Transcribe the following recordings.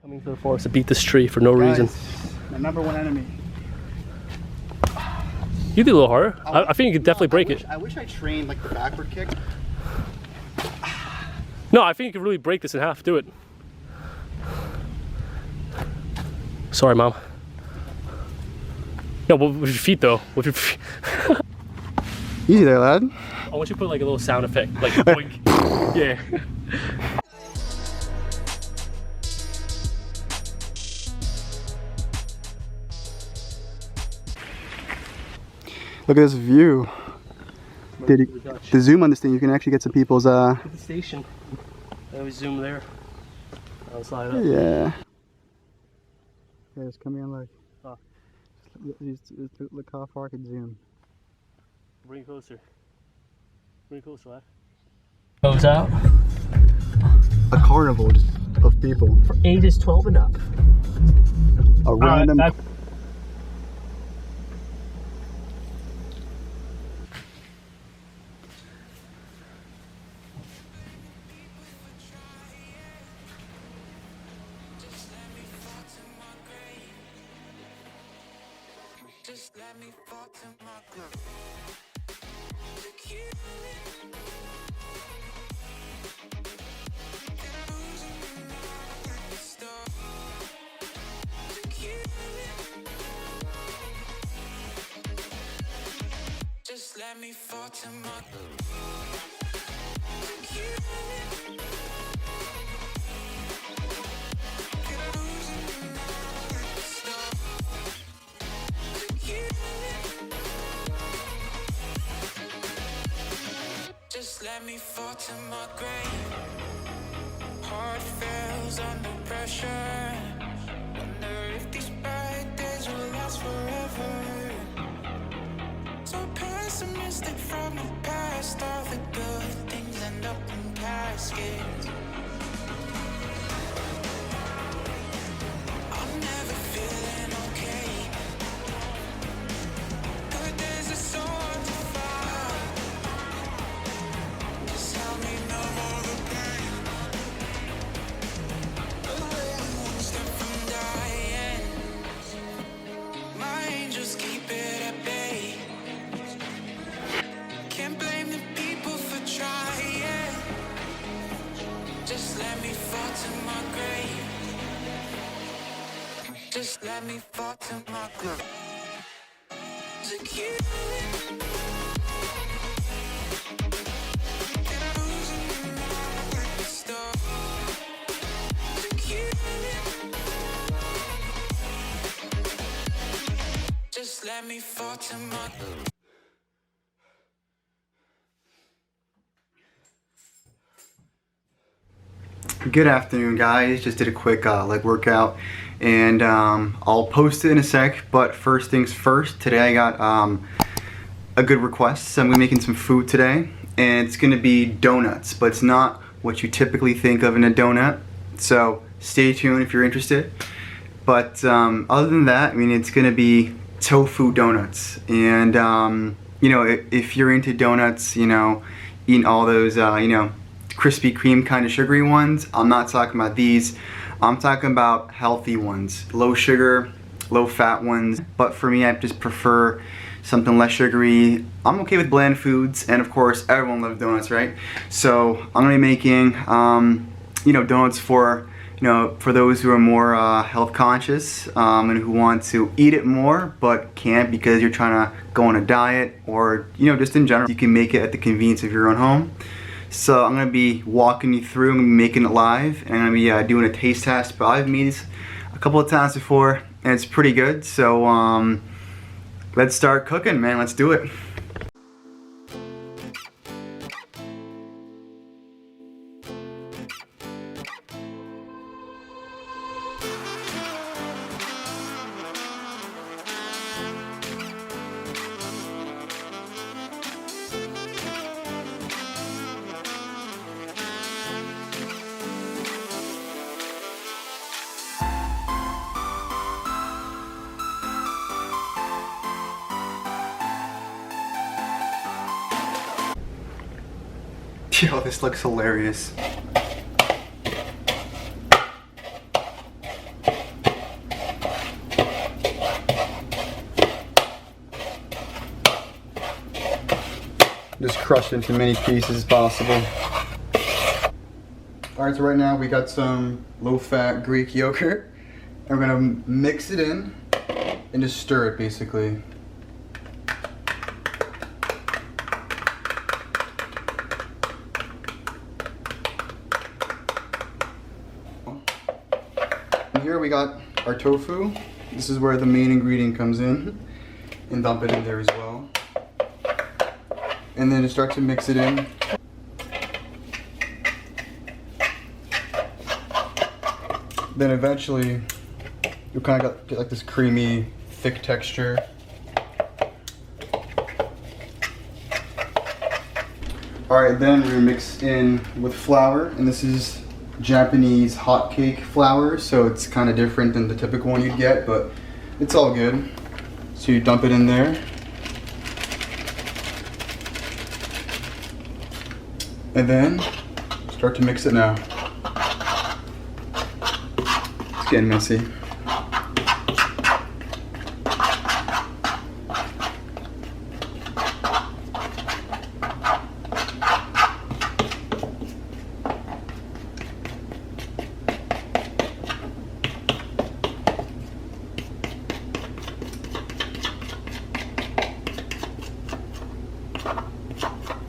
Coming to the forest to beat this tree for no reason. My number one enemy. You did a little harder. I think you could definitely break it. I wish I trained like the backward kick. No, I think you could really break this in half. Do it. Sorry, Mom. No, with your feet though. With your feet. Easy there, lad. I want you to put like a little sound effect, like boink. Yeah. Look at this view. The zoom on this thing, you can actually get some people's Look at the station. I always zoom there. I'll slide up. Yeah. Yeah, just come in like. Oh. Just look how far I can zoom. Bring it closer. Bring it closer, lad. Goes out. A carnival just of people. For ages 12 and up. A random. Just let me fall to my grave. Just let me fall to my Just let me fall to my grave. Heart fails under pressure. Wonder if these bad days will last forever. So pessimistic from the past. All the good things end up in caskets. I'm never feeling okay. Good days are so hard to find. Just help me numb all the pain. I'm one step from dying. My angels keep it at bay. Can't blame the people for trying. Just let me fall to my grave. Just let me fall to my grave. Just let me fall to my grave. Good afternoon, guys. Just did a quick leg workout, and I'll post it in a sec. But first things first, today I got a good request. So I'm gonna be making some food today, and it's gonna be donuts, but it's not what you typically think of in a donut. So stay tuned if you're interested. But other than that, I mean, it's gonna be tofu donuts, and you know, if you're into donuts, you know, eating all those, you know, Krispy Kreme kind of sugary ones, I'm not talking about these. I'm talking about healthy ones, low sugar, low fat ones. But for me, I just prefer something less sugary. I'm okay with bland foods, and of course, everyone loves donuts, right? So I'm gonna be making, you know, donuts for, you know, for those who are more health conscious and who want to eat it more but can't because you're trying to go on a diet, or you know, just in general, you can make it at the convenience of your own home. So I'm going to be walking you through, I'm going to be making it live, and I'm going to be doing a taste test. But I've made this a couple of times before, and it's pretty good. So let's start cooking, man. Let's do it. Yo, this looks hilarious. Crush it into many pieces as possible. Alright, so right now we got some low-fat Greek yogurt. And we're gonna mix it in and just stir it basically. And here we got our tofu. This is where the main ingredient comes in. And dump it in there as well. And then just start to mix it in. Then eventually you'll kind of get like this creamy, thick texture. Alright, then we're gonna mix in with flour, and this is Japanese hot cake flour, so it's kind of different than the typical one you'd get, but it's all good. So you dump it in there. And then start to mix it now. It's getting messy.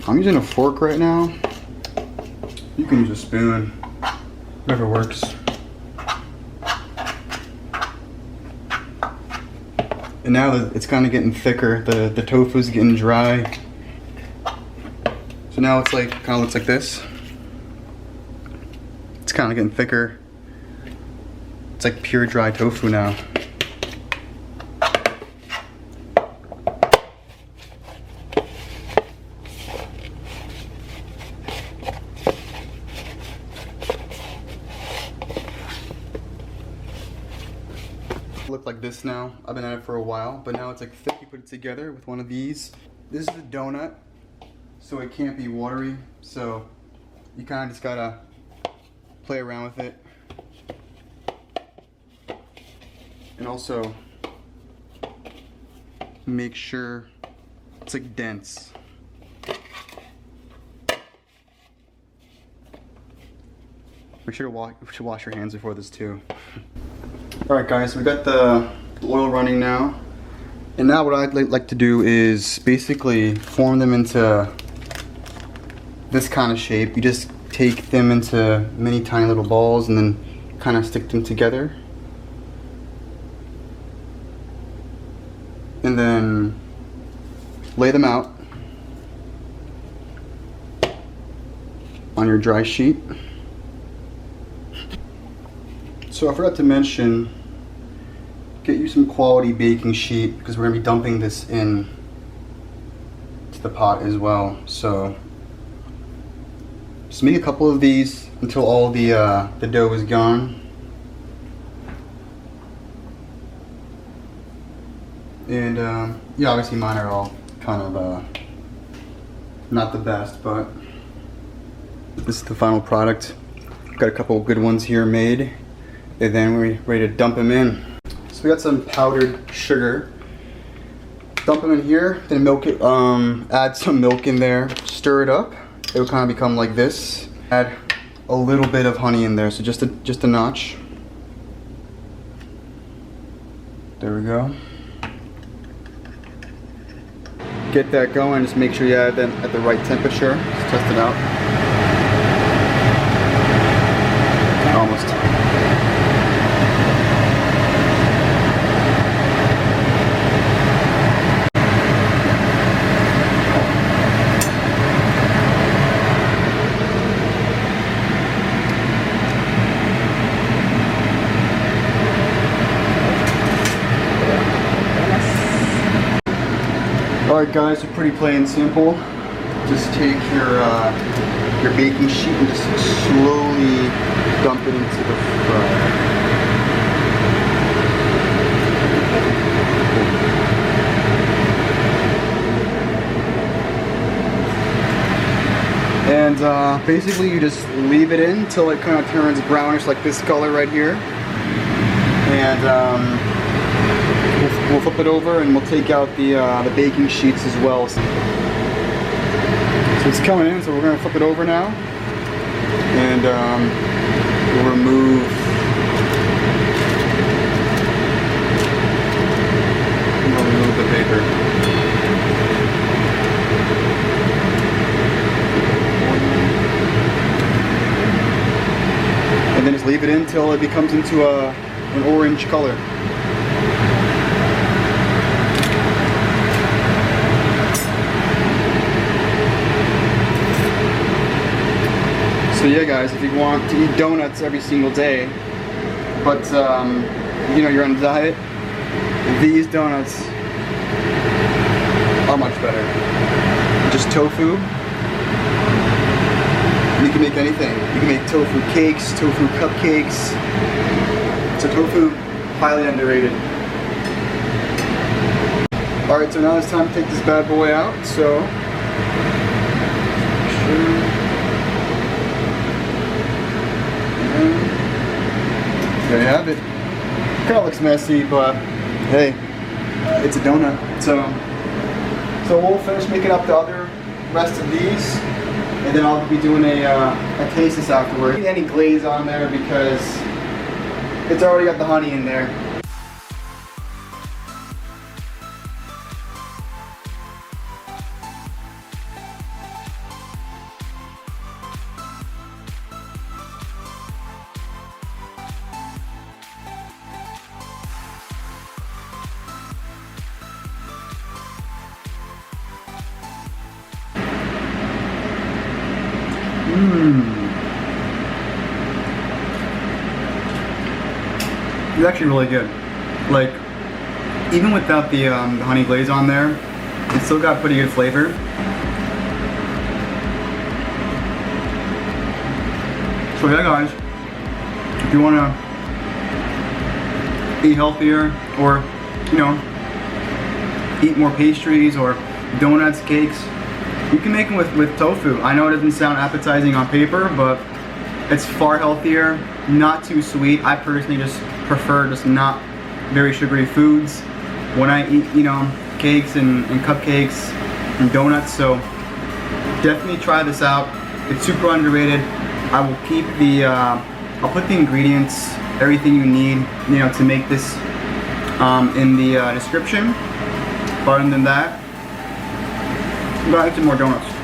I'm using a fork right now. You can use a spoon, whatever works. And now that it's kind of getting thicker, the tofu's getting dry. So now it's like, kind of looks like this. It's kind of getting thicker. It's like pure dry tofu now. Look like this now. I've been at it for a while, but now it's like thick. You put it together with one of these. This is a donut, so it can't be watery. So you kind of just gotta play around with it, and also make sure it's like dense. Make sure to wash your hands before this too. Alright guys, so we got the oil running now. And now what I'd like to do is basically form them into this kind of shape. You just take them into many tiny little balls and then kind of stick them together. And then lay them out on your dry sheet. So I forgot to mention, get you some quality baking sheet because we're gonna be dumping this in to the pot as well. So just make a couple of these until all the dough is gone. And yeah, obviously mine are all kind of not the best, but this is the final product. Got a couple of good ones here made. And then we're ready to dump them in. So we got some powdered sugar. Dump them in here, then milk it, add some milk in there, stir it up. It will kind of become like this. Add a little bit of honey in there, so just a notch. There we go. Get that going, just make sure you add them at the right temperature. Let's test it out. Almost. Alright guys, so pretty plain and simple. Just take your baking sheet and just slowly dump it into the fryer. And basically you just leave it in until it kind of turns brownish like this color right here. And we'll flip it over and we'll take out the baking sheets as well. So it's coming in, so we're gonna flip it over now. And we'll remove the paper. And then just leave it in until it becomes into an orange color. So yeah guys, if you want to eat donuts every single day, but you know, you're on a diet, these donuts are much better. Just tofu. You can make anything. You can make tofu cakes, tofu cupcakes. So tofu, highly underrated. Alright, so now it's time to take this bad boy out, so there you have it. Kind of looks messy, but hey, it's a donut. So we'll finish making up the other rest of these, and then I'll be doing a taste test afterward. Any glaze on there because it's already got the honey in there. It's actually really good. Like, even without the honey glaze on there, it's still got pretty good flavor. So yeah guys, if you want to eat healthier, or you know, eat more pastries or donuts, cakes, you can make them with tofu. I know it doesn't sound appetizing on paper, but it's far healthier, not too sweet. I personally just prefer just not very sugary foods when I eat, you know, cakes and cupcakes and donuts. So definitely try this out. It's super underrated. I will keep the, I'll put the ingredients, everything you need, you know, to make this in the description. But other than that, I'm gonna eat some more donuts.